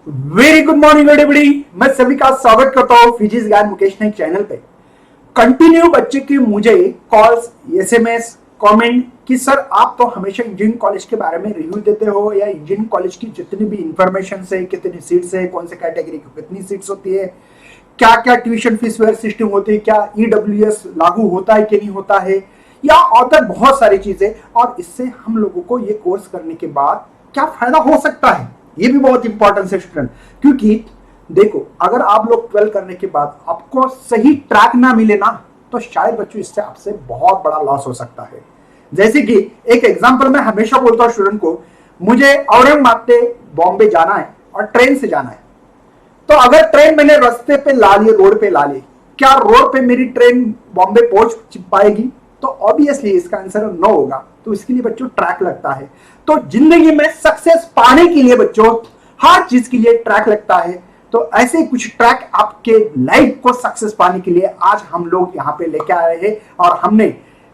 Very good morning everybody. मैं सभी का स्वागत करता हूँ फिजिक्स ज्ञान मुकेश नाइक चैनल पे। कंटिन्यू बच्चे की मुझे कॉल्स, एसएमएस, कमेंट कि सर आप तो हमेशा इंजीनियरिंग कॉलेज के बारे में रिव्यू देते हो या इंजीनियरिंग कॉलेज की जितनी भी इंफॉर्मेशन है, कितनी सीट्स है, कौन से कैटेगरी की कितनी सीट्स होती है, क्या क्या ट्यूशन फीस वेयर सिस्टम होती है, क्या ईडब्ल्यूएस लागू होता है कि नहीं होता है, या अदर बहुत सारी चीजें, और इससे हम लोगों को ये कोर्स करने के बाद क्या फायदा हो सकता है, ये भी बहुत इंपॉर्टेंट है स्टूडेंट। क्योंकि देखो, अगर आप लोग 12 करने के बाद आपको सही ट्रैक ना मिले ना, तो शायद बच्चों इससे आपसे बहुत बड़ा लॉस हो सकता है। जैसे कि एक एग्जांपल मैं हमेशा बोलता हूं स्टूडेंट को, मुझे औरंगाबाद से बॉम्बे जाना है और ट्रेन से जाना है। तो अगर ट्रेन मैंने रास्ते पे ला ली, रोड पे ला ली, क्या रोड पे मेरी ट्रेन बॉम्बे पहुंच पाएगी? तो ऑब्वियसली इसका आंसर नो होगा। तो इसके लिए बच्चों ट्रैक लगता है। तो जिंदगी में सक्सेस पाने के लिए बच्चों हर चीज के लिए ट्रैक लगता है। तो ऐसे कुछ ट्रैक आपके लाइफ को सक्सेस पाने के लिए आज हम लोग यहाँ पे लेके आए हैं, और हमने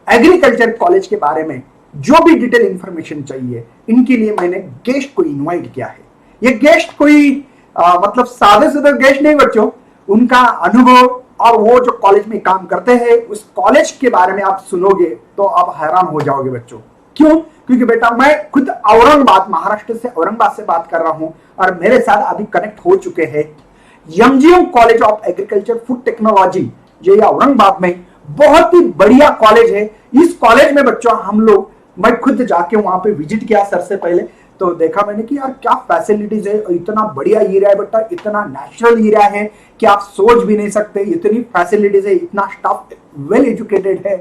एग्रीकल्चर कॉलेज के बारे में जो भी डिटेल इंफॉर्मेशन चाहिए, इनके लिए मैंने गेस्ट को इन्वाइट किया है। ये गेस्ट कोई मतलब सादे सादे गेस्ट नहीं बच्चों, उनका अनुभव और वो जो कॉलेज में काम करते हैं उस कॉलेज के बारे में आप सुनोगे तो आप हैरान हो जाओगे बच्चों। क्यों? क्योंकि बेटा मैं खुद औरंगाबाद, महाराष्ट्र से औरंगाबाद से बात कर रहा हूं, और मेरे साथ अभी कनेक्ट हो चुके हैं MGM college of agriculture food technology, ये औरंगाबाद में बहुत ही बढ़िया कॉलेज है। इस कॉलेज में बच्चों हम लोग, मैं खुद जाके वहां पे विजिट किया सर से पहले, तो देखा मैंने कि यार क्या फैसिलिटीज है, इतना बढ़िया एरिया है बेटा, इतना नेचुरल एरिया है कि आप सोच भी नहीं सकते, इतनी फैसिलिटीज है, इतना स्टाफ वेल एजुकेटेड है।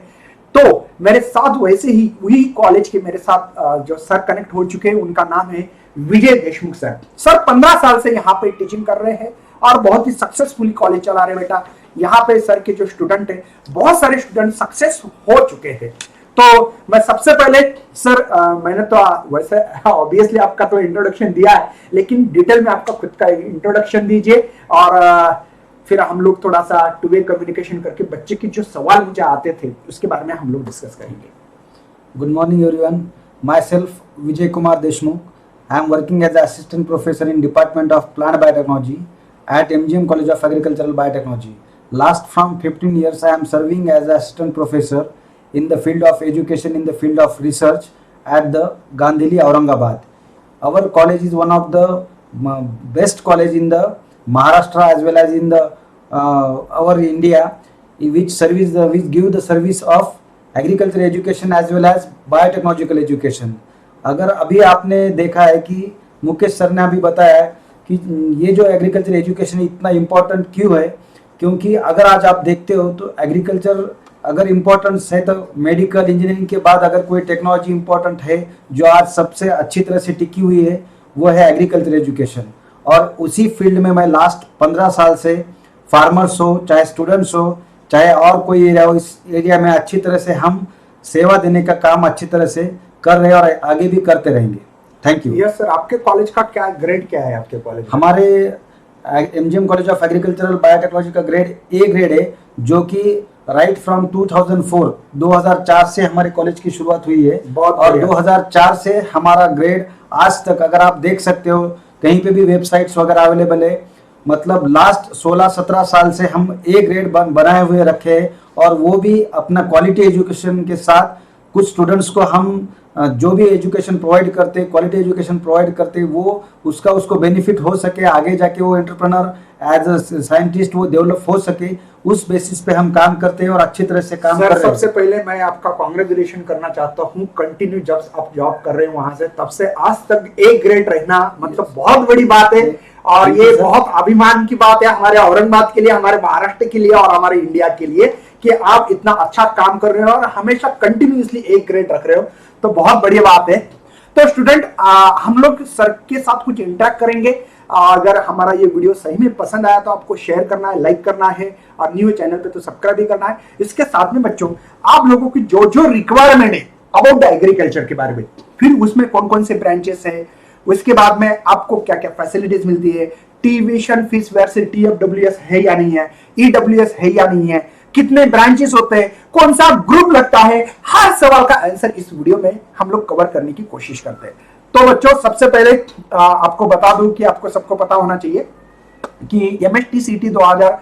तो मेरे साथ वैसे ही वही कॉलेज के मेरे साथ जो सर कनेक्ट हो चुके हैं, उनका नाम है विजय देशमुख सर। सर 15 साल से यहाँ पे टीचिंग कर रहे हैं और बहुत ही सक्सेसफुली कॉलेज चला रहे हैं बेटा। यहाँ पे सर के जो स्टूडेंट है, बहुत सारे स्टूडेंट सक्सेस हो चुके हैं। तो मैं सबसे पहले सर, मैंने तो वैसे ऑब्वियसली आपका तो इंट्रोडक्शन दिया है, लेकिन डिटेल में आपका खुद का इंट्रोडक्शन दीजिए, और फिर हम लोग थोड़ा सा टू वे कम्युनिकेशन करके बच्चे के जो सवाल मुझे आते थे उसके बारे में हम लोग डिस्कस करेंगे। Good morning everyone. Myself Vijay Kumar Deshmukh. I am working as an assistant professor in Department of Plant Biotechnology at MGM College of Agricultural Biotechnology. Last from 15 years I am serving as assistant professor in the field of education, in the field of research at the Gandhili Aurangabad. Our college is one of the best college in the Maharashtra as well as in the our India, which give the service of agriculture education as well as biotechnological education. अगर अभी आपने देखा है कि Mukesh sir ने अभी बताया कि ये जो एग्रीकल्चर एजुकेशन इतना इम्पोर्टेंट क्यों है, क्योंकि अगर आज आप देखते हो तो एग्रीकल्चर अगर इम्पोर्टेंस है तो मेडिकल इंजीनियरिंग के बाद अगर कोई टेक्नोलॉजी इम्पोर्टेंट है जो आज सबसे अच्छी तरह से टिकी हुई है, वो है एग्रीकल्चर एजुकेशन। और उसी फील्ड में मैं लास्ट 15 साल से, फार्मर्स हो चाहे स्टूडेंट्स हो चाहे और कोई एरिया हो, इस एरिया में अच्छी तरह से हम सेवा देने का काम अच्छी तरह से कर रहे हैं और आगे भी करते रहेंगे। Thank you. यस सर, आपके कॉलेज का क्या ग्रेड क्या है? आपके कॉलेज हमारे MGM college of agricultural biotechnology का ग्रेड ए ग्रेड है, जो कि राइट फ्रॉम 2004 से हमारे कॉलेज की शुरुआत हुई है, और 2004 से हमारा ग्रेड आज तक, अगर आप देख सकते हो कहीं पे भी वेबसाइट्स वगैरह अवेलेबल है, मतलब लास्ट 16-17 साल से हम ए ग्रेड बनाए हुए रखे हैं। और वो भी अपना क्वालिटी एजुकेशन के साथ, कुछ स्टूडेंट्स को हम जो भी एजुकेशन प्रोवाइड करते, क्वालिटी एजुकेशन प्रोवाइड करते, वो उसको बेनिफिट हो सके, आगे जाके वो एंटरप्रेन्योर एज अ साइंटिस्ट वो डेवलप हो सके, उस बेसिस पे हम काम करते हैं और अच्छी तरह से काम कर रहे हैं। सबसे पहले मैं आपका कांग्रेचुलेशन करना चाहता हूँ। कंटिन्यू जब आप जॉब कर रहे हैं वहां से, तब से आज तक ए ग्रेड रहना मतलब बहुत बड़ी बात है, और ये बहुत अभिमान की बात है हमारे औरंगाबाद के लिए, हमारे महाराष्ट्र के लिए और हमारे इंडिया के लिए, कि आप इतना अच्छा काम कर रहे हो और हमेशा कंटिन्यूअसली एक ग्रेड रख रहे हो, तो बहुत बढ़िया बात है। तो स्टूडेंट, हम लोग सर के साथ कुछ इंटरेक्ट करेंगे। अगर हमारा ये वीडियो सही में पसंद आया तो आपको शेयर करना है, लाइक करना है, और न्यू चैनल पे तो सब्सक्राइब भी करना है। इसके साथ में बच्चों, आप लोगों की जो जो रिक्वायरमेंट है अबाउट द एग्रीकल्चर के बारे में, फिर उसमें कौन कौन से ब्रांचेस है, उसके बाद में आपको क्या क्या फैसिलिटीज मिलती है, ट्यूशन फीस वेयर से टीएफडब्ल्यूएस है या नहीं है, ईडब्ल्यूएस है या नहीं है, कितने ब्रांचेस होते हैं, कौन सा ग्रुप लगता है, हर सवाल का आंसर इस वीडियो में हम लोग कवर करने की कोशिश करते हैं। तो बच्चों सबसे पहले आपको बता दूं कि आपको सबको पता होना चाहिए कि MST-CT 2000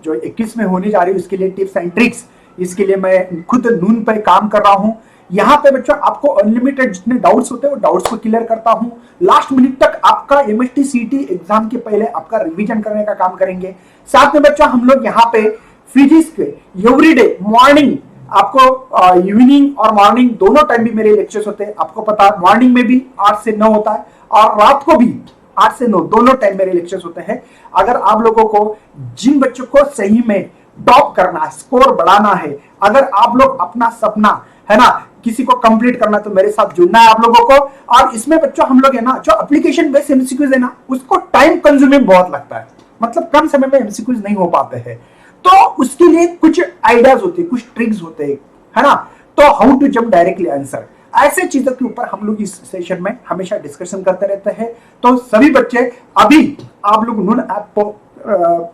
जो 21 में होने जा रही है उसके लिए टिप्स एंड ट्रिक्स, इसके लिए मैं खुद नून पे काम कर रहा हूं। यहाँ पे बच्चों आपको अनलिमिटेड जितने डाउट्स होते हैं वो डाउट्स को क्लियर करता हूं। लास्ट मिनट तक आपका MST-CT एग्जाम के पहले आपका रिवीजन करने का काम करेंगे। साथ में बच्चों हम लोग यहाँ पे फिजिक्स के एवरीडे मॉर्निंग आपको इवनिंग और मॉर्निंग दोनों टाइम भी मेरे लेक्चर्स होते हैं। आपको पता है मॉर्निंग में भी 8 से 9 होता है और रात को भी 8 से 9 दोनों टाइम मेरे लेक्चर्स होते हैं। अगर आप लोगों को जिन बच्चों को सही में टॉप करना है, स्कोर बढ़ाना है, अगर आप लोग अपना सपना है ना किसी को कंप्लीट करना है तो मेरे साथ जुड़ना है आप लोगों को। और इसमें बच्चों हम लोग है ना जो एप्लीकेशन बेस्ड एमसीक्यूज है ना उसको टाइम कंज्यूमिंग बहुत लगता है, मतलब कम समय में एमसीक्यूज नहीं हो पाते हैं। तो उसके लिए कुछ आइडियाज होते हैं, कुछ ट्रिक्स होते हैं, है ना। तो how to jump directly answer, ऐसे चीजों के ऊपर हम लोग इस सेशन में हमेशा डिस्कशन करते रहते हैं। तो सभी बच्चे अभी आप लोग नून ऐप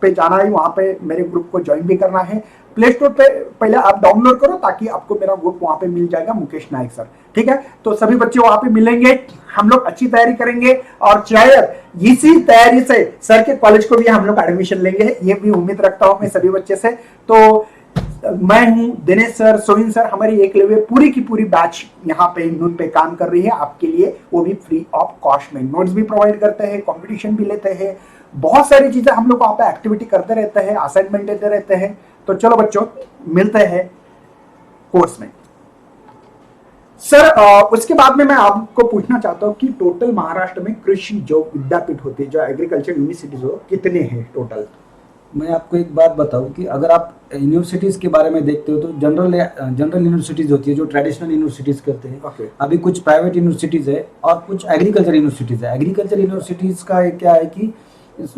पे जाना है, वहां पे मेरे ग्रुप को ज्वाइन भी करना है। प्ले स्टोर पे पहले आप डाउनलोड करो ताकि आपको मेरा ग्रुप वहां पे मिल जाएगा, मुकेश नायक सर, ठीक है। तो सभी बच्चे वहां पे मिलेंगे, हम लोग अच्छी तैयारी करेंगे और शायद इसी तैयारी से सर के कॉलेज को भी हम लोग एडमिशन लेंगे, ये भी उम्मीद रखता हूं मैं सभी बच्चे से। तो मैं हूं दिनेश सर, सोहिन सर, हमारी एक लेवे पूरी की पूरी बैच यहाँ पे नून पे काम कर रही है आपके लिए, वो भी फ्री ऑफ कॉस्ट में। नोट्स भी प्रोवाइड करते हैं, कंपटीशन भी लेते हैं, बहुत सारी चीजें हम लोग वहां पे एक्टिविटी करते रहते हैं, असाइनमेंट देते रहते हैं। तो चलो बच्चों मिलते हैं कोर्स में। सर उसके बाद में मैं आपको पूछना चाहता हूं कि टोटल महाराष्ट्र में कृषि जो विद्यापीठ होती है, जो एग्रीकल्चर यूनिवर्सिटीज हो, कितने हैं टोटल? मैं आपको एक बात बताऊं कि अगर आप यूनिवर्सिटीज़ के बारे में देखते हो तो जनरल यूनिवर्सिटीज़ होती है जो ट्रेडिशनल यूनिवर्सिटीज़ करते हैं। Okay. अभी कुछ प्राइवेट यूनिवर्सिटीज़ है और कुछ एग्रीकल्चर यूनिवर्सिटीज़ है। एग्रीकल्चर यूनिवर्सिटीज़ का क्या है कि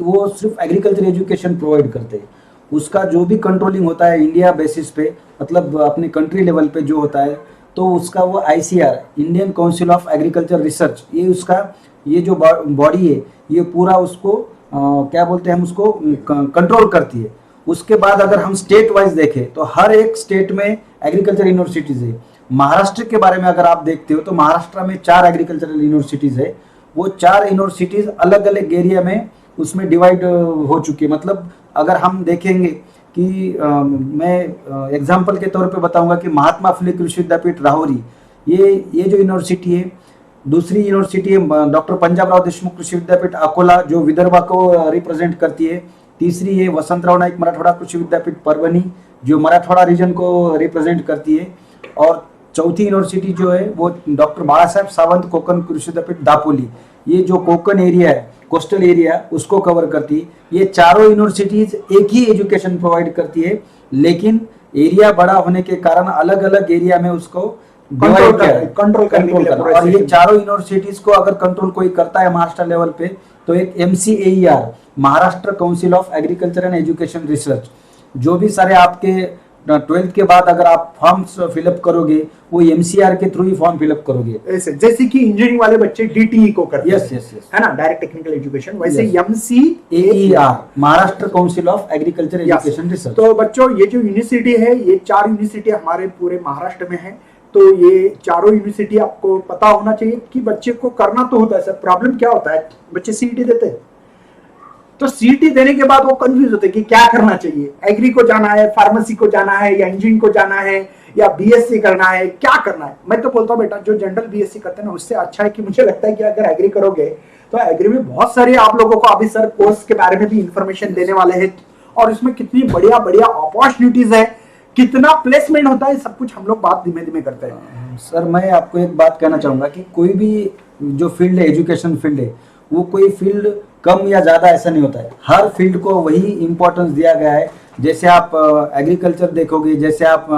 वो सिर्फ एग्रीकल्चर एजुकेशन प्रोवाइड करते हैं। उसका जो भी कंट्रोलिंग होता है इंडिया बेसिस पे, मतलब अपने कंट्री लेवल पे जो होता है, तो उसका वो ICR Indian council of agriculture research, ये उसका ये जो बॉडी है ये पूरा उसको क्या बोलते हैं हम उसको कंट्रोल करती है। उसके बाद अगर हम स्टेट वाइज देखें तो हर एक स्टेट में एग्रीकल्चर यूनिवर्सिटीज़ है। महाराष्ट्र के बारे में अगर आप देखते हो तो महाराष्ट्र में 4 एग्रीकल्चरल यूनिवर्सिटीज़ है। वो 4 यूनिवर्सिटीज़ अलग अलग एरिया में उसमें डिवाइड हो चुकी है। मतलब अगर हम देखेंगे कि मैं एग्जाम्पल के तौर पे बताऊंगा कि महात्मा फुले कृषि विद्यापीठ राहुरी, ये जो यूनिवर्सिटी है। दूसरी यूनिवर्सिटी है डॉक्टर पंजाबराव देशमुख कृषि विद्यापीठ अकोला, जो विदर्भा को रिप्रेजेंट करती है। तीसरी है वसंतराव नाईक मराठवाड़ा कृषि विद्यापीठ परभनी, जो मराठवाड़ा रीजन को रिप्रेजेंट करती है। और चौथी यूनिवर्सिटी जो है वो डॉक्टर बाला साहेब सावंत कोकण कृषि विद्यापीठ दापोली, ये जो कोकण एरिया है, कोस्टल एरिया, उसको कवर करती है। ये चारों यूनिवर्सिटीज एक ही एजुकेशन प्रोवाइड करती है, लेकिन एरिया बड़ा होने के कारण अलग अलग एरिया में उसको कंट्रोल करने के लिए। और ये चारों यूनिवर्सिटीज को अगर कंट्रोल कोई करता है महाराष्ट्र लेवल पे तो एक MCAER, Maharashtra council of agriculture and education research, जो भी सारे आपके 12th के बाद अगर आप फॉर्म्स फिलअप करोगे वो MCR के थ्रू ही फॉर्म फिलअप करोगे। ऐसे जैसे कि इंजीनियरिंग वाले बच्चे DTE को करते हैं, यस, है ना, डायरेक्ट टेक्निकल एजुकेशन, वैसे MCAER Maharashtra council of agriculture education research. तो बच्चों ये जो यूनिवर्सिटी है, ये 4 यूनिवर्सिटी हमारे पूरे महाराष्ट्र में है। तो ये चारों यूनिवर्सिटी आपको पता होना चाहिए कि बच्चे को करना तो होता है। सर प्रॉब्लम क्या होता है, बच्चे CET देते हैं तो CET देने के बाद वो कंफ्यूज होते हैं कि क्या करना चाहिए, एग्री को जाना है, फार्मेसी को जाना है, या इंजीनियरिंग को जाना है, या BSc करना है, क्या करना है। मैं तो बोलता हूँ बेटा जो जनरल BSc करते हैं ना उससे अच्छा है कि मुझे लगता है कि अगर एग्री करोगे तो एग्री में बहुत सारे आप लोगों को अभी सर कोर्स के बारे में भी इंफॉर्मेशन देने वाले हैं और इसमें कितनी बढ़िया बढ़िया अपॉर्चुनिटीज है, कितना प्लेसमेंट होता है, सब कुछ हम लोग बात धीमे धीमे करते हैं। सर मैं आपको एक बात कहना चाहूँगा कि कोई भी जो फील्ड है, एजुकेशन फील्ड है, वो कोई फील्ड कम या ज़्यादा ऐसा नहीं होता है। हर फील्ड को वही इम्पोर्टेंस दिया गया है। जैसे आप एग्रीकल्चर देखोगे, जैसे आप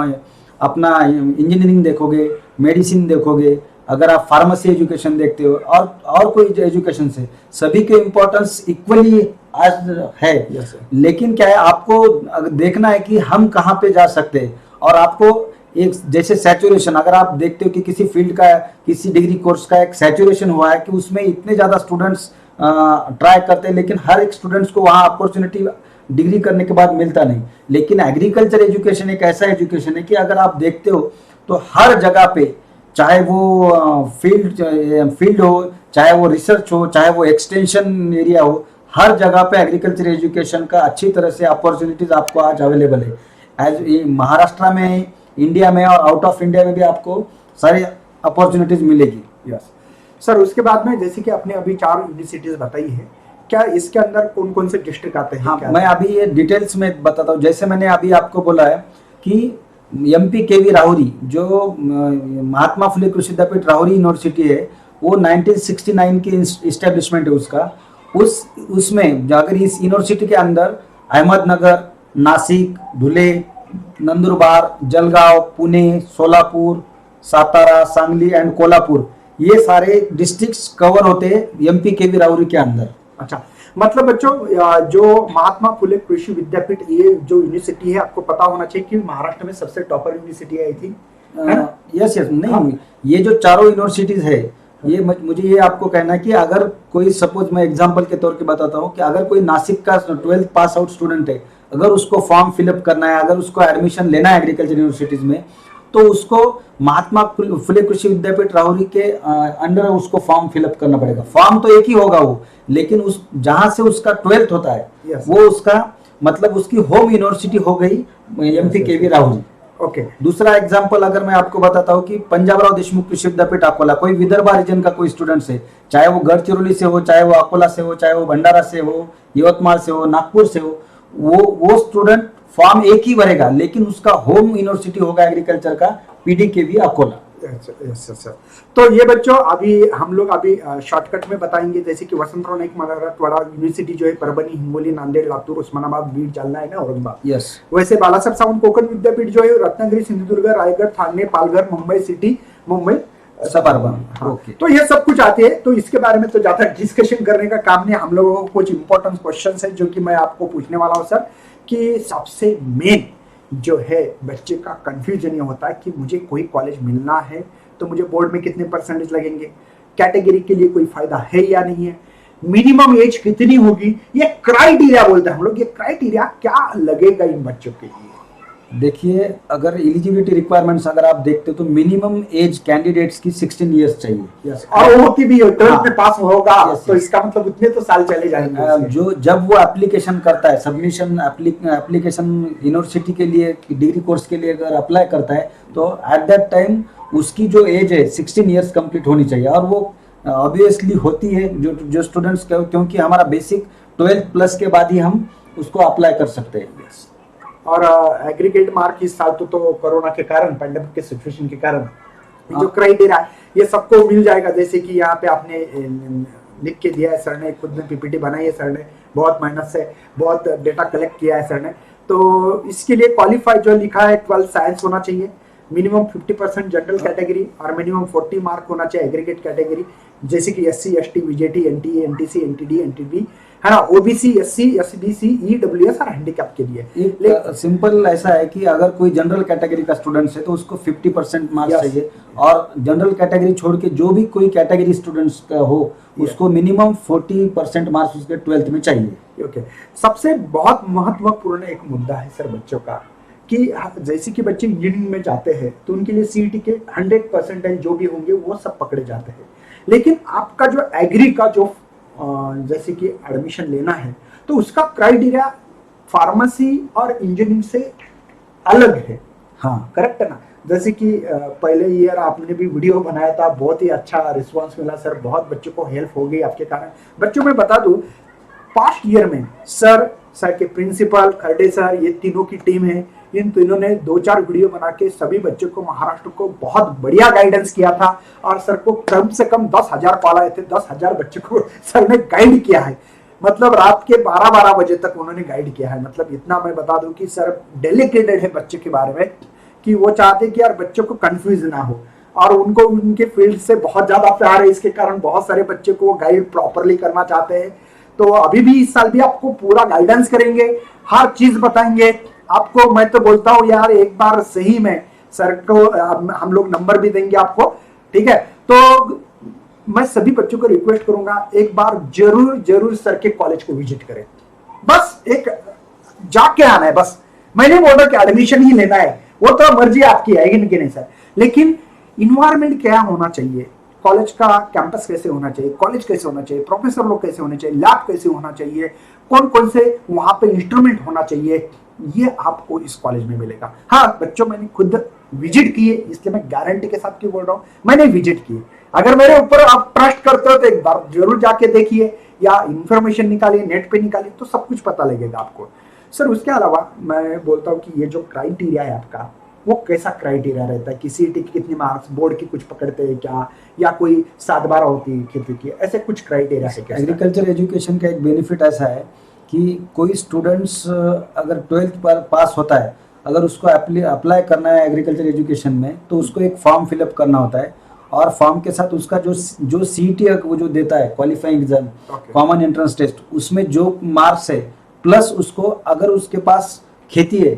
अपना इंजीनियरिंग देखोगे, मेडिसिन देखोगे, अगर आप फार्मेसी एजुकेशन देखते हो और कोई एजुकेशन से, सभी के इम्पोर्टेंस इक्वली आज है। लेकिन क्या है, आपको देखना है कि हम कहाँ पे जा सकते हैं। और आपको एक जैसे सैचुरेशन, अगर आप देखते हो कि किसी फील्ड का, किसी डिग्री कोर्स का एक सैचुरेशन हुआ है कि उसमें इतने ज़्यादा स्टूडेंट्स ट्राई करते हैं, लेकिन हर एक स्टूडेंट्स को वहाँ अपॉर्चुनिटी डिग्री करने के बाद मिलता नहीं। लेकिन एग्रीकल्चर एजुकेशन एक ऐसा एजुकेशन है कि अगर आप देखते हो तो हर जगह पे, चाहे वो फील्ड हो, चाहे वो रिसर्च हो, चाहे वो एक्सटेंशन एरिया हो, हर जगह पे एग्रीकल्चर एजुकेशन का अच्छी तरह से अपॉर्चुनिटीज आपको आज अवेलेबल है। एज महाराष्ट्र में, इंडिया में और आउट ऑफ इंडिया में भी आपको सारी अपॉर्चुनिटीज मिलेगी। यस सर, उसके बाद में जैसे कि आपने अभी 4 यूनिवर्सिटीज बताई है, क्या इसके अंदर कौन कौन से डिस्ट्रिक्ट आते हैं? हाँ, मैं अभी ये डिटेल्स में बताता हूँ। जैसे मैंने अभी आपको बोला है कि एमपी केवी राहुरी, जो महात्मा फुले कृषि विद्यापीठ राहुरी यूनिवर्सिटी है, वो 1969 की इस्टेब्लिशमेंट है उसका। उसमें अगर इस यूनिवर्सिटी के अंदर अहमदनगर, नासिक, धुले, नंदुरबार, जलगांव, पुणे, सोलापुर, सातारा, सांगली एंड कोल्हापुर, ये सारे डिस्ट्रिक्ट्स कवर होते हैं एमपी केवी राहुरी के अंदर। अच्छा, मतलब बच्चों जो महात्मा फुले कृषि विद्यापीठ, ये जो यूनिवर्सिटी है, आपको पता होना चाहिए कि महाराष्ट्र में सबसे टॉपर यूनिवर्सिटी आई थी। यस यस, नहीं, ये जो चारों यूनिवर्सिटीज है, ये मुझे ये आपको कहना है कि अगर कोई, सपोज मैं एग्जांपल के तौर पे बताता हूँ कि अगर कोई नासिक का 12th पास आउट स्टूडेंट है, अगर उसको फॉर्म फिलअप करना है, अगर उसको एडमिशन लेना है एग्रीकल्चर यूनिवर्सिटीज में, तो उसको महात्मा फुले कृषि विद्यापीठ राहुरी के अंडर उसको फॉर्म फिलअप करना पड़ेगा। फॉर्म तो एक ही होगा वो, लेकिन उस जहां से उसका 12th होता है, वो उसका मतलब उसकी होम यूनिवर्सिटी हो गई एमपी केवी राहुरी। ओके, दूसरा एग्जांपल अगर मैं आपको बताता हूँ कि पंजाबराव देशमुख कृषि विद्यापीठ अकोला, कोई विदर्भा रीजन का कोई स्टूडेंट है, चाहे वो गढ़चिरौली से हो, चाहे वो अकोला से हो, चाहे वो भंडारा से हो, यवतमाल से हो, नागपुर से हो, वो स्टूडेंट फॉर्म एक ही भरेगा, लेकिन उसका होम यूनिवर्सिटी होगा एग्रीकल्चर का पीडीकेवी अकोला। यस। तो ये बच्चों अभी हम लोग शॉर्टकट में बताएंगे, जैसे कि वसंतराव नाईक मराठवाडा यूनिवर्सिटी जो है परभणी, हिंगोली, नांदेड़, लातूर, उस्मानाबाद, बीड, जालना है ना, औरंगाबाद। यस। वैसे बालासाहेब सावंत कोकण विद्यापीठ जो है रत्नागिरी, सिंधुदुर्ग, रायगढ़, ठाणे, पालघर, मुंबई सिटी, मुंबई सबअर्बन। हाँ। ओके, तो ये सब कुछ आते हैं, तो इसके बारे में तो ज्यादा डिस्कशन करने का काम नहीं। हम लोगों को कुछ इंपॉर्टेंट क्वेश्चंस है जो कि मैं आपको पूछने वाला हूँ सर, कि सबसे मेन जो है बच्चे का कंफ्यूजन ये होता है कि मुझे कोई कॉलेज मिलना है तो मुझे बोर्ड में कितने परसेंटेज लगेंगे, कैटेगरी के लिए कोई फायदा है या नहीं है, मिनिमम एज कितनी होगी, ये क्राइटेरिया बोलते हैं हम लोग, ये क्राइटेरिया क्या लगेगा इन बच्चों के लिए? देखिए, अगर एलिजिबिलिटी रिक्वायरमेंट्स अगर आप देखते हो तो मिनिमम एज कैंडिडेट्स की 16 इयर्स चाहिए। और वो होती भी है 12th में पास होगा, Yes, तो इसका मतलब उतने तो साल चले जाएंगे। जो जब वो एप्लीकेशन करता है, सबमिशन एप्लीकेशन यूनिवर्सिटी के लिए, डिग्री कोर्स के लिए अगर अप्लाई करता है, तो एट दैट टाइम उसकी जो एज है 16 इयर्स कंप्लीट होनी चाहिए। और वो ऑब्वियसली होती है जो स्टूडेंट्स, क्योंकि हमारा बेसिक 12th प्लस के बाद ही हम उसको अप्लाई कर सकते हैं। और एग्रीगेट मार्क इस साल तो कोरोना के कारण, पैंडेमिक के सिचुएशन के कारण जो क्राइटेरिया ये सबको मिल जाएगा। जैसे कि यहाँ पे आपने लिख के दिया है सर ने, खुद में पीपीटी बनाई है सर ने, बहुत मेहनत से बहुत डेटा कलेक्ट किया है सर ने। तो इसके लिए क्वालिफाई जो लिखा है 12th साइंस होना चाहिए, मिनिमम 50% जनरल कैटेगरी और मिनिमम 40 मार्क होना चाहिए एग्रीगेट कैटेगरी, जैसे कि SC, ST, VJT, NTA, NTC, NTD, NTB है ना, OBC, SC, SBC, EWS और हैंडीकैप के लिए। सिंपल ऐसा है कि अगर कोई जनरल कैटेगरी का स्टूडेंट्स है तो उसको 50% मार्क्स चाहिए, और जनरल कैटेगरी छोड़ के जो भी कोई कैटेगरी स्टूडेंट्स का हो उसको मिनिमम 40% मार्क्स उसके 12th में चाहिए। ओके, सबसे बहुत महत्वपूर्ण एक मुद्दा है सर बच्चों का, कि जैसे कि बच्चे इंजीनियरिंग में जाते हैं तो उनके लिए CET के 100% जो भी होंगे वो सब पकड़े जाते हैं, लेकिन आपका जो एग्री का जो जैसे कि एडमिशन लेना है तो उसका क्राइटेरिया फार्मेसी और इंजीनियरिंग से अलग है। हाँ, करेक्ट है ना? जैसे कि पहले ईयर आपने भी वीडियो बनाया था, बहुत ही अच्छा रिस्पांस मिला सर, बहुत बच्चों को हेल्प हो गई आपके कारण। बच्चों में बता दूं, पास्ट ईयर में सर के प्रिंसिपल, खरडे सर, ये तीनों की टीम है, इन तीनों ने 2-4 वीडियो बना के सभी बच्चों को, महाराष्ट्र को बहुत बढ़िया गाइडेंस किया था। और सर को कम से कम 10,000 कॉल आए थे, 10,000 बच्चों को सर ने गाइड किया है। मतलब रात के 12-12 बजे तक उन्होंने गाइड किया है। मतलब इतना मैं बता दूं कि सर डेडिकेटेड है बच्चे के बारे में, कि वो चाहते कि यार बच्चों को कंफ्यूज ना हो, और उनको उनके फील्ड से बहुत ज्यादा प्यार है, इसके कारण बहुत सारे बच्चे को गाइड प्रॉपरली करना चाहते हैं। तो अभी भी इस साल भी आपको पूरा गाइडेंस करेंगे, हर चीज बताएंगे आपको। मैं तो बोलता हूँ यार, एक बार सही में सर को हम लोग नंबर भी देंगे आपको, ठीक है? तो मैं सभी बच्चों को रिक्वेस्ट करूंगा, एक बार जरूर सर के कॉलेज को विजिट करें। बस एक जाके आना है, बस। मैं नहीं बोल रहा कि एडमिशन ही लेना है, वो तो मर्जी आपकी है कि नहीं सर, लेकिन इन्वायरमेंट क्या होना चाहिए, कॉलेज का कैंपस कैसे होना चाहिए, कॉलेज कैसे होना चाहिए, प्रोफेसर लोग कैसे होने चाहिए, लैब कैसे होना चाहिए, कौन कौन से वहां पे इंस्ट्रूमेंट होना चाहिए, ये आपको इस कॉलेज में मिलेगा। हाँ बच्चों, मैंने खुद विजिट किए, इसलिए मैं गारंटी के साथ क्यों बोल रहा हूँ, मैंने विजिट किए। अगर मेरे ऊपर आप ट्रस्ट करते हो तो एक बार जरूर जाके देखिए या इंफॉर्मेशन निकालिए, नेट पे निकालिए, तो सब कुछ पता लगेगा आपको। सर उसके अलावा मैं बोलता हूँ कि ये जो क्राइटेरिया है आपका, वो कैसा क्राइटेरिया रहता है कि सीईटी की कितनी मार्क्स, बोर्ड की कुछ पकड़ते हैं क्या, या कोई 7/12 होती है खेती की, ऐसे कुछ क्राइटेरिया है क्या? एग्रीकल्चर एजुकेशन का एक बेनिफिट ऐसा है कि कोई स्टूडेंट्स अगर 12th पर पास होता है, अगर उसको अप्लाई करना है एग्रीकल्चर एजुकेशन में, तो उसको एक फॉर्म फिलअप करना होता है, और फॉर्म के साथ उसका जो सीईटी वो जो देता है qualifying exam, common entrance test, उसमें जो मार्क्स है प्लस उसको अगर उसके पास खेती है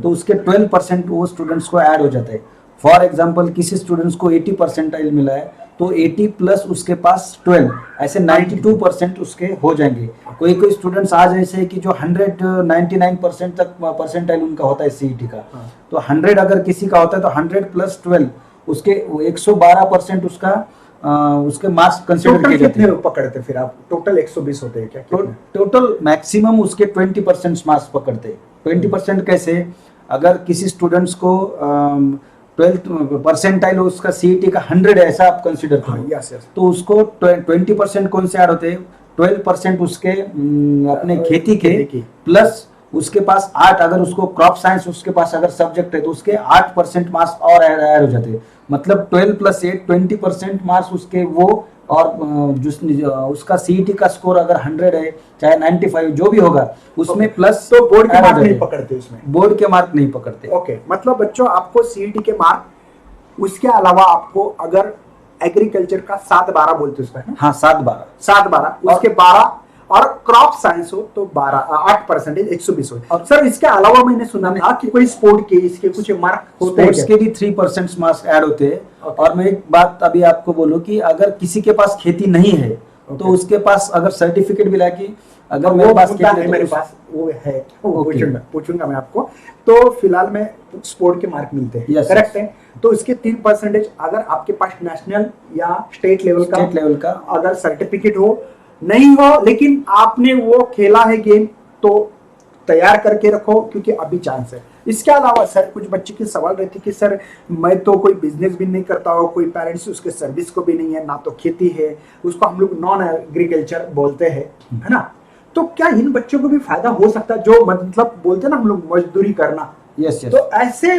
तो उसके 12% वो स्टूडेंट्स को ऐड हो जाता है। फॉर एग्जांपल किसी स्टूडेंट्स को 80 परसेंटाइल मिला है तो 80 प्लस उसके पास 12, ऐसे 92% उसके हो जाएंगे। कोई कोई स्टूडेंट्स आज ऐसे है कि जो 199% तक परसेंटाइल उनका होता है सीईटी का, तो 100 अगर किसी का होता है तो 100 प्लस 12 उसके 112% उसके मार्क्स कंसीडर किए जाते हैं। पकड़ते फिर आप टोटल 120 होते हैं क्या? टोटल मैक्सिमम उसके 20% मार्क्स पकड़ते हैं। 20% कैसे, अगर किसी स्टूडेंट्स को 12th परसेंटाइल उसका सीईटी का 100 ऐसा आप कंसीडर करो, यस यस, तो उसको 20% कौन से ऐड होते हैं, 12% उसके अपने खेती के, प्लस उसके पास 8, अगर उसको क्रॉप साइंस उसके पास अगर सब्जेक्ट है तो उसके 8% मार्क्स और ऐड हो जाते हैं। मतलब 12 + 8 20% मार्क्स उसके वो, और उसका सीईटी का स्कोर अगर 100 है चाहे 95 जो भी होगा उसमें प्लस, तो बोर्ड के मार्क नहीं पकड़ते उसमें, बोर्ड के मार्क नहीं पकड़ते। ओके, मतलब बच्चों आपको सीईटी के मार्क, उसके अलावा आपको अगर एग्रीकल्चर का 7/12 बोलते उसका है ना? हाँ 7/12 उसके 12, और क्रॉप साइंस हो तो 8% 120 हो। और सर इसके अलावा मैंने सुना था कि कोई स्पोर्ट के इसके कुछ मार्क होते हैं, स्पोर्ट्स के भी 3% मार्क्स ऐड होते हैं। और मैं एक बात अभी आपको बोलूं कि अगर किसी के पास खेती नहीं है तो उसके पास अगर सर्टिफिकेट भी लाके, अगर मेरे पास खेती है, मेरे पास वो है, पूछूंगा मैं आपको। तो फिलहाल में स्पोर्ट के मार्क मिलते हैं, करेक्ट है? तो इसके 3% अगर आपके पास नेशनल या स्टेट लेवल का अगर सर्टिफिकेट हो, नहीं हो लेकिन आपने वो खेला है गेम, तो तैयार करके रखो क्योंकि अभी चांस है। इसके अलावा सर कुछ बच्चे की सवाल रहती है कि सर मैं तो कोई बिजनेस भी नहीं करता हूँ, कोई पेरेंट्स उसके सर्विस को भी नहीं है, ना तो खेती है, उसको हम लोग नॉन एग्रीकल्चर बोलते हैं, है ना? तो क्या इन बच्चों को भी फायदा हो सकता है, जो मतलब बोलते हैं ना हम लोग मजदूरी करना? यस। तो ऐसे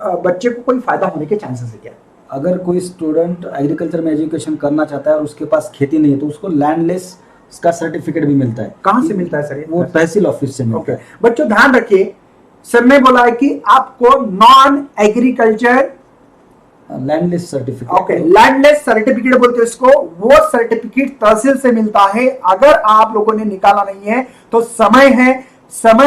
बच्चे को कोई फायदा होने के चांसेस है क्या? अगर कोई स्टूडेंट एग्रीकल्चर में एजुकेशन करना चाहता है और उसके पास खेती नहीं है तो उसको लैंडलेस का सर्टिफिकेट भी मिलता है। कहाँ से मिलता है सर? वो तहसील ऑफिस से मिलता है। बच्चों ध्यान रखिए, सर ने बोला है कि आपको non agriculture landless certificate, okay, landless certificate बोलते हैं इसको, वो सर्टिफिकेट तहसील से मिलता है। अगर आप लोगों ने निकाला नहीं है तो समय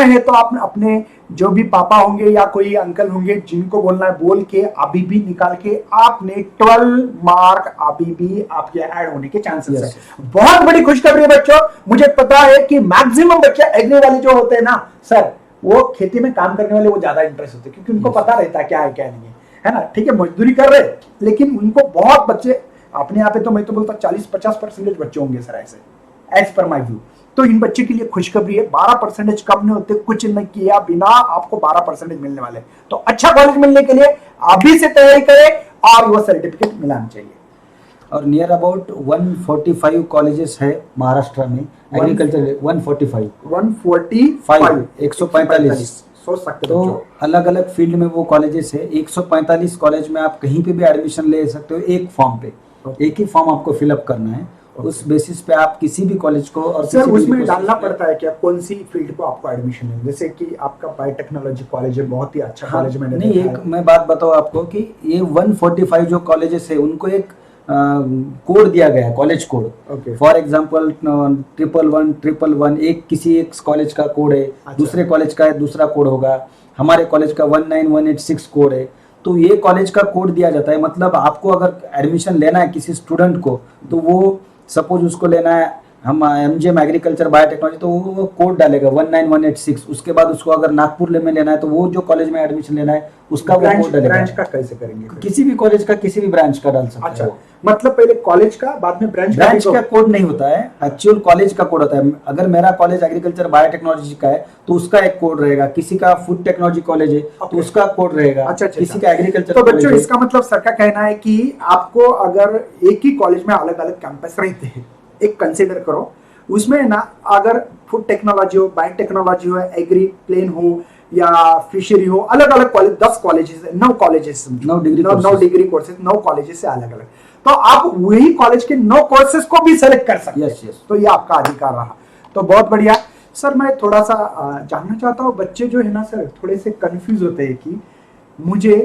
है तो आप अपने जो भी पापा होंगे या कोई अंकल होंगे जिनको बोलना है बोल के अभी भी निकाल के, आपने 12 मार्क अभी भी आपके ऐड होने के चांसेस है। बहुत बड़ी खुशखबरी है बच्चों, मुझे पता है कि मैक्सिमम बच्चे एग्री वाले जो होते हैं ना सर, वो खेती में काम करने वाले वो ज्यादा इंटरेस्ट होते हैं क्योंकि उनको पता रहता है क्या है क्या नहीं है ना? ठीक है, मजदूरी कर रहे लेकिन उनको बहुत बच्चे अपने यहाँ पे, तो मैं तो बोलता 40-50% बच्चे होंगे सर ऐसे, एज पर माई व्यू। तो इन बच्चे के लिए खुशखबरी है, 12% कम नहीं होते, कुछ नहीं किया बिना आपको 12% मिलने वाले। तो अच्छा कॉलेज मिलने के लिए अभी से तैयारी करें और वो सर्टिफिकेट मिलाना चाहिए। और नियर अबाउट 145 कॉलेजेस है महाराष्ट्र में एग्रीकल्चर, 145 सोच सकते तो अलग अलग फील्ड में वो कॉलेजेस है। 145 कॉलेज में आप कहीं पे भी एडमिशन ले सकते हो, एक फॉर्म पे, एक ही फॉर्म आपको फिलअप करना है। उस बेसिस पे आप किसी भी कॉलेज को, और सर उसमें डालना पड़ता है क्या कौन सी फील्ड को आपको एडमिशन लेना? जैसे कि आपका बायोटेक्नोलॉजी कॉलेज है, बहुत ही अच्छा कॉलेज मैंने नहीं, एक मैं बात बताऊं आपको कि ये 145 जो कॉलेजेस है उनको एक कोड दिया गया है, कॉलेज कोड। फॉर एग्जांपल 111, एक किसी एक कॉलेज का कोड है, दूसरे कॉलेज का दूसरा कोड होगा, हमारे कॉलेज का 19186 कोड है। तो ये कॉलेज का कोड दिया जाता है, मतलब आपको अगर एडमिशन लेना है किसी स्टूडेंट को, तो वो सपोज उसको लेना है हम एमजीएम एग्रीकल्चर बायोटेक्नोलॉजी, तो वो कोड डालेगा 19186। उसके बाद उसको अगर नागपुर में लेना है तो वो जो कॉलेज में एडमिशन लेना है उसका वो कोड डालेगा। ब्रांच का कैसे करेंगे? किसी भी कॉलेज का किसी भी ब्रांच का डाल सकते अच्छा, हैं। मतलब पहले कॉलेज का, बाद में ब्रांच का कोड नहीं होता है, एक्चुअल कॉलेज का कोड होता है। अगर मेरा कॉलेज एग्रीकल्चर बायोटेक्नोलॉजी का है तो उसका एक कोड रहेगा, किसी का फूड टेक्नोलॉजी कॉलेज है तो उसका कोड रहेगा। अच्छा, किसी का एग्रीकल्चर। तो बच्चों इसका मतलब सर का कहना है कि आपको अगर एक ही कॉलेज में अलग अलग कैंपस रहते हैं, एक कंसिडर करो, उसमें ना अगर फूड टेक्नोलॉजी हो, बायो टेक्नोलॉजी हो, एग्री प्लेन हो या फिशरी हो, अलग अलग college, 10 colleges, 9 colleges, 9 degree courses, 9 colleges से अलग अलग, तो आप वही कॉलेज के 9 कोर्सेज को भी सेलेक्ट कर सकते हैं। यस। तो ये आपका अधिकार रहा, तो बहुत बढ़िया। सर मैं थोड़ा सा जानना चाहता हूँ, बच्चे जो है ना सर थोड़े से कंफ्यूज होते हैं कि मुझे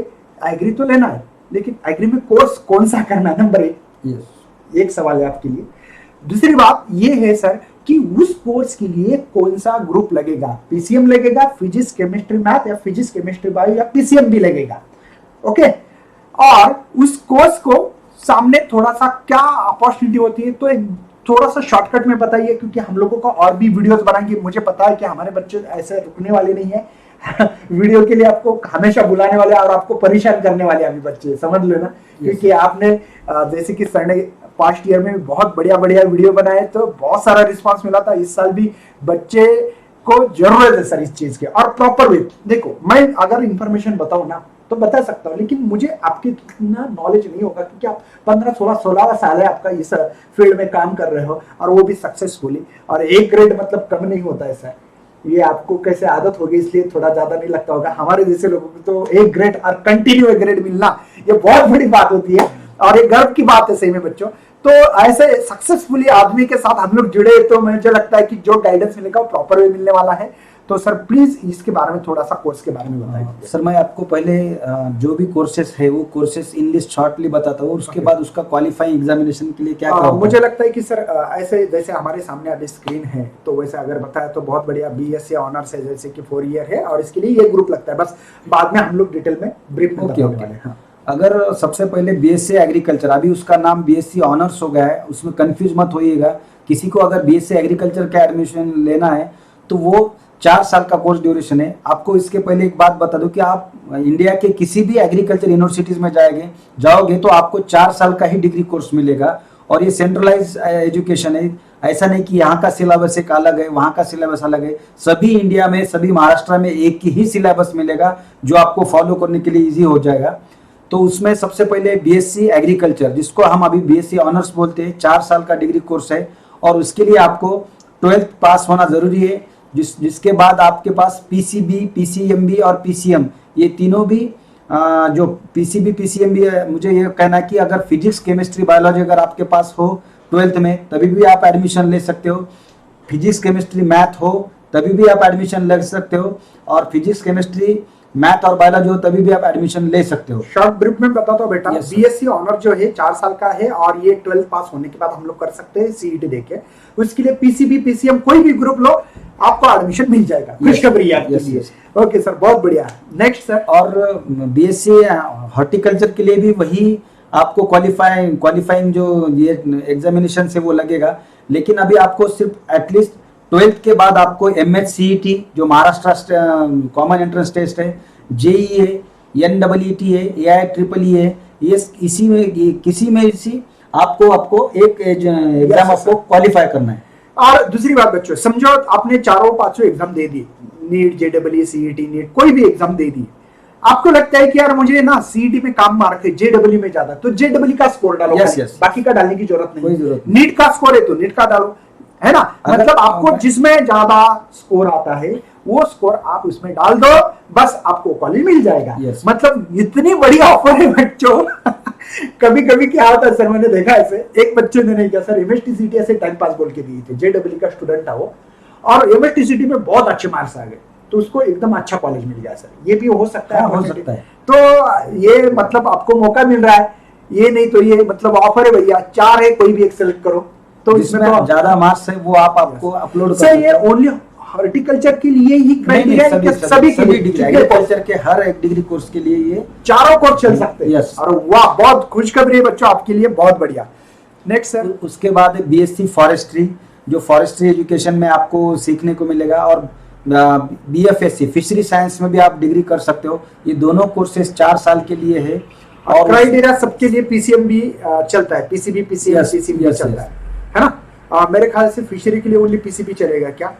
एग्री तो लेना है लेकिन एग्री में कोर्स कौन सा करना है, नंबर 1। एक सवाल है आपके लिए। दूसरी बात ये है सर कि उस कोर्स के लिए कौन सा ग्रुप लगेगा, पीसीएम लगेगा, फिजिक्स केमिस्ट्री मैथ, या फिजिक्स केमिस्ट्री बायो, या पीसीएम भी लगेगा। ओके, और उस कोर्स को सामने थोड़ा सा क्या अपॉर्चुनिटी होती है, तो एक थोड़ा सा शॉर्टकट में बताइए, क्योंकि हम लोगों को और भी वीडियोस बनाएंगे। मुझे पता है कि हमारे बच्चे ऐसे रुकने वाले नहीं है वीडियो के लिए आपको हमेशा बुलाने वाले और आपको परेशान करने वाले अभी बच्चे, समझ लो ना। क्योंकि आपने जैसे कि सर ने पास्ट ईयर में बहुत बढ़िया बढ़िया वीडियो बनाए तो बहुत सारा रिस्पांस मिला था। इस साल भी बच्चे को जरूरत है सर इस चीज के, और प्रॉपर वे। देखो मैं अगर इंफॉर्मेशन बताऊं ना तो बता सकता हूं, लेकिन मुझे आपके इतना नॉलेज नहीं होगा, क्योंकि आप 15-16 साल है आपका इस फील्ड में काम कर रहे हो, और वो भी सक्सेसफुली। और एक ग्रेड मतलब कम नहीं होता है सर, ये आपको कैसे आदत होगी इसलिए थोड़ा ज्यादा नहीं लगता होगा। हमारे जैसे लोगों को तो एक ग्रेड और कंटिन्यू एक ग्रेड मिलना ये बहुत बड़ी बात होती है, और एक गर्व की बात है सही में बच्चों। तो ऐसे सक्सेसफुली आदमी के साथ हम लोग जुड़े, तो मुझे लगता है कि जो गाइडेंस मिलेगा वो प्रॉपर वे मिलने वाला है। तो सर प्लीज इसके बारे में थोड़ा सा कोर्स के बारे में बताइए। सर मैं आपको पहले जो भी कोर्सेस है वो कोर्सेस इन लिस्ट शॉर्टली बताता हूँ, उसके बाद उसका क्वालिफाइंग एग्जामिनेशन के लिए क्या क्या मुझे लगता है कि सर ऐसे जैसे हमारे सामने अभी स्क्रीन है, तो वैसे अगर बताया तो बहुत बढ़िया। बीएससी ऑनर्स है जैसे कि 4 ईयर है, और इसके लिए ये ग्रुप लगता है, बस बाद में हम लोग डिटेल में ब्रीफ में बताने वाले हैं। अगर सबसे पहले बीएससी एग्रीकल्चर, अभी उसका नाम बीएससी ऑनर्स हो गया है, उसमें कंफ्यूज मत होइएगा। किसी को अगर बीएससी एग्रीकल्चर का एडमिशन लेना है तो वो 4 साल का कोर्स ड्यूरेशन है। आपको इसके पहले एक बात बता दूं कि आप इंडिया के किसी भी एग्रीकल्चर यूनिवर्सिटीज में जाओगे तो आपको 4 साल का ही डिग्री कोर्स मिलेगा, और ये सेंट्रलाइज एजुकेशन है। ऐसा नहीं कि यहाँ का सिलेबस एक अलग है, वहाँ का सिलेबस अलग है। सभी इंडिया में, सभी महाराष्ट्र में एक ही सिलेबस मिलेगा जो आपको फॉलो करने के लिए ईजी हो जाएगा। तो उसमें सबसे पहले बीएससी एग्रीकल्चर, जिसको हम अभी बीएससी ऑनर्स बोलते हैं, 4 साल का डिग्री कोर्स है, और उसके लिए आपको 12th पास होना जरूरी है। जिसके बाद आपके पास पीसीबी, पीसीएमबी और पीसीएम, ये तीनों भी जो पीसीबी पीसीएम भी है, मुझे ये कहना है कि अगर फिजिक्स केमिस्ट्री बायोलॉजी अगर आपके पास हो 12th में, तभी भी आप एडमिशन ले सकते हो। फिजिक्स केमिस्ट्री मैथ हो तभी भी आप एडमिशन ले सकते हो, और फिजिक्स केमिस्ट्री मैथ और बायोलॉजी हो तभी भी आप एडमिशन ले सकते हो। शॉर्ट ब्रीफ में बताता हूँ बेटा। बीएससी ऑनर जो है 4 साल का है, और ये 12th पास होने के बाद हम लोग कर सकते हैं सीईटी देके। उसके लिए पीसीबी पीसीएम कोई भी ग्रुप लो, आपको एडमिशन मिल जाएगा। खुशखबरी आपके लिए। ओके सर, बहुत बढ़िया। Next sir. और बीएससी हॉर्टिकल्चर के लिए भी वही आपको क्वालिफाइंग जो ये एग्जामिनेशन से वो लगेगा, लेकिन अभी आपको सिर्फ एटलीस्ट 12th के बाद आपको MHCET जो महाराष्ट्र कॉमन एंट्रेंस टेस्ट है, जेईई है, NEET है, AIEEE है, ये इसी में किसी में इसी आपको एक एग्जाम आपको क्वालिफाई करना है। और दूसरी बात बच्चों, समझो आपने 4-5 एग्जाम दे दी, नीट, जेडब्ल्यू, सीईटी, नीट, कोई भी एग्जाम दे दी। आपको लगता है कि यार मुझे ना सीईटी में काम मार्क है, जेडब्ल्यू में ज्यादा, तो जेडब्ल्यू का स्कोर डालो। बाकी का डालने की जरूरत नहीं। नीट का स्कोर है तो नीट का डालो, है ना। मतलब आपको जिसमें ज्यादा स्कोर आता है वो स्कोर आप उसमें डाल दो, बस आपको कॉलेज मिल जाएगा। मतलब इतनी बड़ी ऑफर है बच्चों। कभी कभी क्या होता है सर, मैंने देखा ऐसे, एक बच्चे ने नहीं किया सर, एमएचटीसीटी ऐसे टाइम पास बोल के दिए थे, जेडब्ल्यू का स्टूडेंट था वो, और एमएचटीसीटी में बहुत अच्छे मार्क्स आ गए, तो उसको एकदम अच्छा कॉलेज मिल गया सर। ये भी हो सकता है, हो सकता है। तो ये मतलब आपको मौका मिल रहा है, ये नहीं तो ये मतलब ऑफर है भैया। 4 है, कोई भी एक सेलेक्ट करो, तो इसमें तो ज्यादा मार्क्स है वो आपको अपलोड कर सर। ये ओनली हॉर्टिकल्चर के लिए ही क्राइटेरिया है, सभी एग्रीकल्चर के हर एक डिग्री कोर्स के लिए ये चारों कोर्स चल सकते हैं। और वाह, बहुत खुशखबरी है बच्चों आपके लिए, बहुत बढ़िया। Next sir. उसके बाद बीएससी फॉरेस्ट्री, जो फॉरेस्ट्री एजुकेशन में आपको सीखने को मिलेगा, और BFSC फिशरी साइंस में भी आप डिग्री कर सकते हो। ये दोनों कोर्सेज 4 साल के लिए है। और क्राइटेरिया सबके लिए PCM भी चलता है, PCB PCM CCB चलता है ना? मेरे ख्याल से फिशरी के लिए ओनली PCB चलेगा क्या?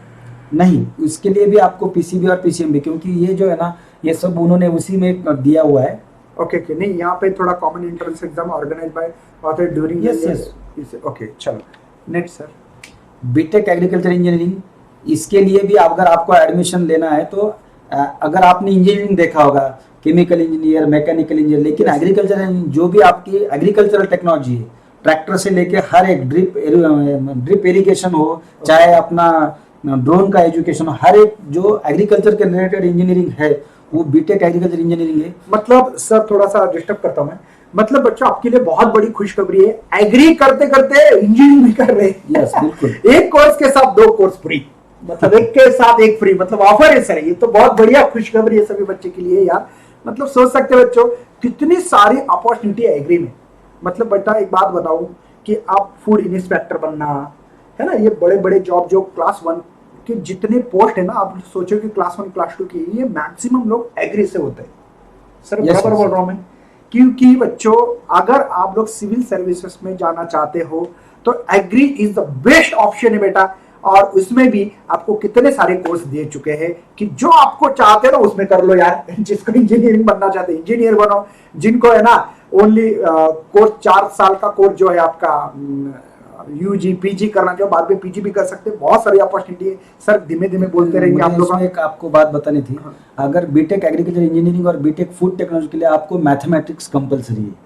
नहीं, इसके लिए भी आपको PCB और PCM भी, क्योंकि ये जो है ना, ये सब उन्होंने उसी में दिया हुआ है। ओके नहीं, यहाँ पे थोड़ा common entrance exam organize by author during okay. चलो next sir, BTech agriculture engineering, इसके लिए भी अगर आपको एडमिशन लेना है तो अगर आपने इंजीनियरिंग देखा होगा, केमिकल इंजीनियर, मैकेनिकल इंजीनियर, लेकिन एग्रीकल्चर जो भी आपकी एग्रीकल्चरल टेक्नोलॉजी है, ट्रैक्टर से लेके हर एक ड्रिप इरिगेशन हो, चाहे अपना ड्रोन का एजुकेशन हो, हर एक जो एग्रीकल्चर के रिलेटेड इंजीनियरिंग है वो बीटेक एग्रीकल्चर इंजीनियरिंग है। मतलब सर थोड़ा सा डिस्टर्ब करता हूं मैं, मतलब बच्चों आपके लिए बहुत बड़ी खुशखबरी है, एग्री करते करते इंजीनियरिंग भी कर रहे हैं। यस बिल्कुल, एक कोर्स के साथ 2 कोर्स फ्री, मतलब एक के साथ एक फ्री, मतलब ऑफर है सर। ये तो बहुत बढ़िया खुशखबरी है सभी बच्चे के लिए यार। मतलब सोच सकते हैं बच्चों कितनी सारी अपॉर्चुनिटी है एग्री में। मतलब बेटा एक बात बताऊं कि आप फूड इंस्पेक्टर बनना है ना, ये बड़े बड़े जॉब जो क्लास 1 के जितने पोस्ट है ना, आप सोचो कि क्लास 1 क्लास 2 की, ये मैक्सिमम लोग एग्री से होते हैं सर। बराबर बोल रहा हूं मैं? क्योंकि बच्चों अगर आप लोग सिविल सर्विसेज में जाना चाहते हो तो agri is the best option है बेटा। और उसमें भी आपको कितने सारे कोर्स दे चुके हैं कि जो आपको चाहते हो ना उसमें कर लो यार। जिसको इंजीनियरिंग बनना चाहते हैं इंजीनियर बनो, जिनको है ना ओनली कोर्स 4 साल का कोर्स जो है आपका UG PG करना, जो बाद में PG भी कर सकते हैं, बहुत सारी अपॉर्चुनिटी है सर। धीमे धीमे बोलते रहेंगे आप लोग। एक आपको बात बतानी थी, अगर बीटेक एग्रीकल्चर इंजीनियरिंग और बीटेक फूड टेक्नोलॉजी के लिए आपको मैथमेटिक्स कंपलसरी है,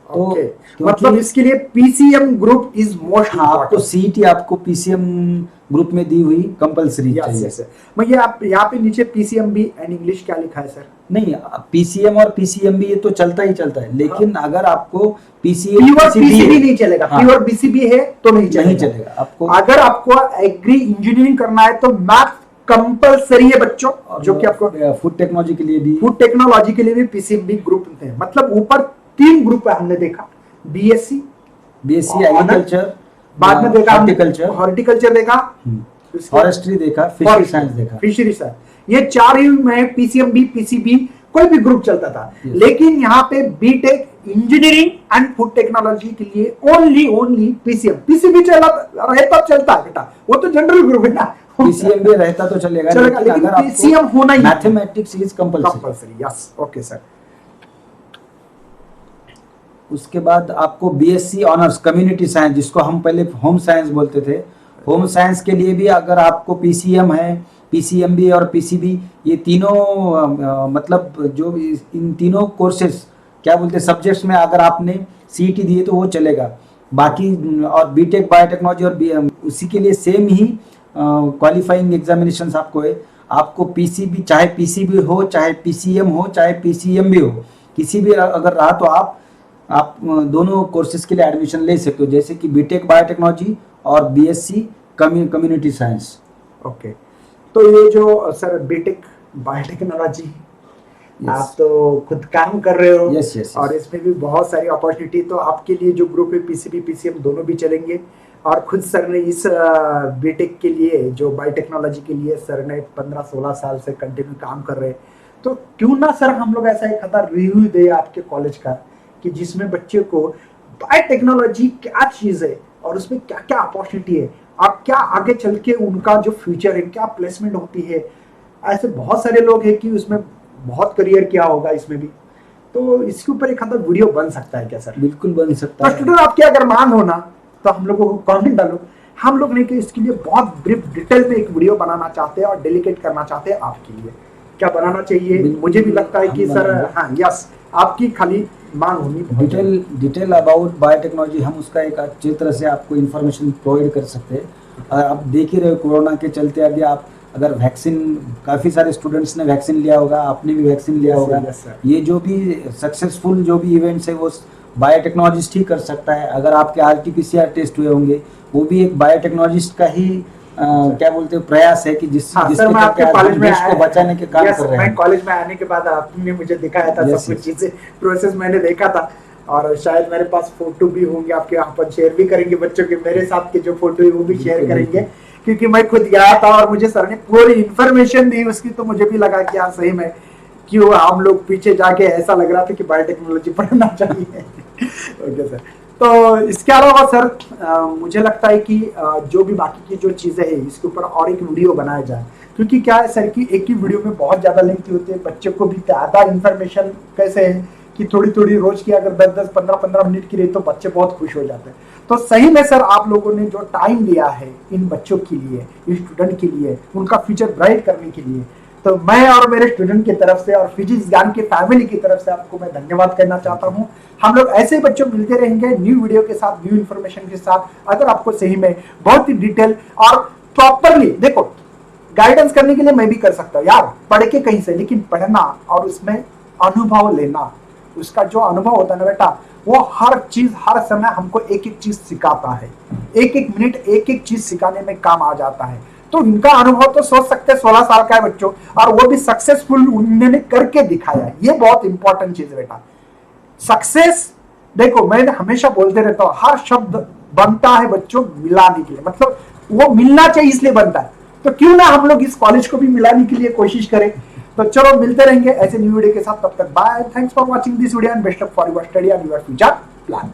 तो मतलब इसके लिए PCM ग्रुप इज मोस्ट। आपको CET आपको PCM ग्रुप में दी हुई कंपलसरी चाहिए। मैं ये आप यहाँ पे नीचे PCM भी एंड इंग्लिश क्या लिखा है सर? नहीं, PCM और PCM भी ये तो चलता ही चलता है, लेकिन अगर आपको PCM प्योर PCB नहीं चलेगा, प्योर BCB है तो नहीं चलेगा आपको। अगर आपको एग्री इंजीनियरिंग करना है तो मैथ कंपलसरी है बच्चों, जो कि आपको फूड टेक्नोलॉजी के लिए भी, फूड टेक्नोलॉजी के लिए भी PCM ग्रुप है। मतलब ऊपर 3 ग्रुप है हमने देखा, BSc एग्रीकल्चर, बाद में देखा हॉर्टिकल्चर देखा, फॉरेस्ट्री देखा, फिशरी साइंस देखा, फिशरी साइंस, ये 4 ही में PCM भी PCB कोई भी ग्रुप चलता था। लेकिन यहाँ पे B Tech engineering and food technology के लिए ओनली PCM PCB रहता चलता है बेटा, वो तो जनरल ग्रुप है ना। PCM भी रहता तो चलेगा, लेकिन अगर PCM होना ही, mathematics is compulsory. Yes okay sir. उसके बाद आपको BSc ऑनर्स कम्युनिटी साइंस, जिसको हम पहले होम साइंस बोलते थे, होम साइंस के लिए भी अगर आपको PCM है, PCMB और PCB, ये तीनों मतलब जो इन तीनों कोर्सेस क्या बोलते हैं सब्जेक्ट्स में अगर आपने CET दिए तो वो चलेगा। बाकी और बीटेक बायोटेक्नोलॉजी और उसी के लिए सेम ही क्वालिफाइंग एग्जामिनेशंस आपको है। आपको PCB चाहे PCB हो, चाहे PCM हो, चाहे PCMB हो, किसी भी अगर रहा तो आप दोनों कोर्सेज के लिए एडमिशन ले सकते हो, जैसे कि बीटेक बायोटेक्नोलॉजी और BSc कम्युनिटी साइंस। ओके, तो ये जो सर बीटेक बायोटेक्नोलॉजी आप तो खुद काम कर रहे हो। yes. और इसमें भी बहुत सारी अपॉर्चुनिटी, तो आपके लिए जो ग्रुप है PCB PCM दोनों भी चलेंगे। और खुद सर ने इस बीटेक के लिए जो बायोटेक्नोलॉजी के लिए सर ने 15-16 साल से कंटिन्यू काम कर रहे हैं, तो क्यों ना सर हम लोग ऐसा एक आधा रिव्यू दे आपके कॉलेज का कि जिसमें बच्चे को बायोटेक्नोलॉजी क्या चीज है और उसमें क्या क्या अपॉर्चुनिटी है और क्या आगे चल के उनका जो फ्यूचर है, क्या प्लेसमेंट होती है। ऐसे बहुत सारे लोग हैं कि उसमें बहुत करियर किया होगा इसमें भी, तो इसके ऊपर एक आधा वीडियो बन सकता है क्या सर? बिल्कुल बन सकता है। स्टूडेंट आपके अगर मान हो ना तो हम लोगों को कमेंट डालो। हम लोग नहीं कि इसके लिए बहुत ब्रीफ डिटेल में एक वीडियो बनाना चाहते हैं और डेलीकेट करना चाहते हैं आपके लिए। क्या बनाना चाहिए? मुझे भी लगता है कि सर हाँ यस, आपकी खाली मांग होनी। डिटेल अबाउट बायोटेक्नोलॉजी हम उसका एक अच्छी तरह से आपको इन्फॉर्मेशन प्रोवाइड कर सकते हैं। आप देख ही रहे हो कोरोना के चलते अभी आप अगर वैक्सीन, काफ़ी सारे स्टूडेंट्स ने वैक्सीन लिया होगा, आपने भी वैक्सीन लिया होगा। ये जो भी सक्सेसफुल जो भी इवेंट्स है वो बायोटेक्नोलॉजिस्ट ही कर सकता है। अगर आपके RT-PCR टेस्ट हुए होंगे वो भी एक बायोटेक्नोलॉजिस्ट का ही क्या बोलते हैं प्रयास है कि जिसके देश को बचाने के काम कर रहे हैं। मैं कॉलेज में आने के बाद आपने मुझे दिखाया था सब कुछ चीजें, प्रोसेस मैंने देखा था। और शायद मेरे पास फोटो भी होंगे, आपके यहाँ पर शेयर भी करेंगे बच्चों के, मेरे साथ के जो फोटो है वो भी शेयर करेंगे, क्योंकि मैं खुद गया था और मुझे सर ने पूरी इन्फॉर्मेशन दी उसकी, तो मुझे भी लगा कि हाँ सही में क्यों हम लोग पीछे जाके ऐसा लग रहा था कि बायोटेक्नोलॉजी पढ़ना चाहिए। ओके सर, तो इसके अलावा सर मुझे लगता है कि जो भी बाकी की जो चीजें हैं इसके ऊपर और एक वीडियो बनाया जाए, क्योंकि क्या है सर कि एक ही वीडियो में बहुत ज्यादा लेंथी होती है, बच्चे को भी ज्यादा इन्फॉर्मेशन कैसे है कि थोड़ी थोड़ी रोज की अगर 10-10 15-15 मिनट की रही तो बच्चे बहुत खुश हो जाते हैं। तो सही में सर आप लोगों ने जो टाइम लिया है इन बच्चों के लिए, इस स्टूडेंट के लिए, उनका फ्यूचर ब्राइट करने के लिए, तो मैं और मेरे स्टूडेंट की तरफ से और फिजिक्स ज्ञान की फैमिली की तरफ से आपको मैं धन्यवाद करना चाहता हूं। हम लोग ऐसे ही बच्चों मिलते रहेंगे न्यू वीडियो के साथ, न्यू इन्फॉर्मेशन के साथ। अगर आपको सही में बहुत ही डिटेल और प्रॉपरली, देखो गाइडेंस करने के लिए मैं भी कर सकता हूँ यार पढ़ के कहीं से, लेकिन पढ़ना और उसमें अनुभव लेना, उसका जो अनुभव होता है ना बेटा, वो हर चीज हर समय हमको एक एक चीज सिखाता है, एक एक मिनट एक एक चीज सिखाने में काम आ जाता है। तो इनका अनुभव तो सोच सकते हैं 16 साल का है बच्चों, और वो भी सक्सेसफुल उन्होंने करके दिखाया है। ये बहुत इंपॉर्टेंट चीज है बेटा। सक्सेस, देखो मैं हमेशा बोलते रहता हूं, हर शब्द बनता है बच्चों मिलाने के लिए, मतलब वो मिलना चाहिए इसलिए बनता है। तो क्यों ना हम लोग इस कॉलेज को भी मिलाने के लिए कोशिश करें। तो चलो मिलते रहेंगे ऐसे न्यू वीडियो के साथ, तब तक bye, thanks for watching this video and best of for your study and your future plan.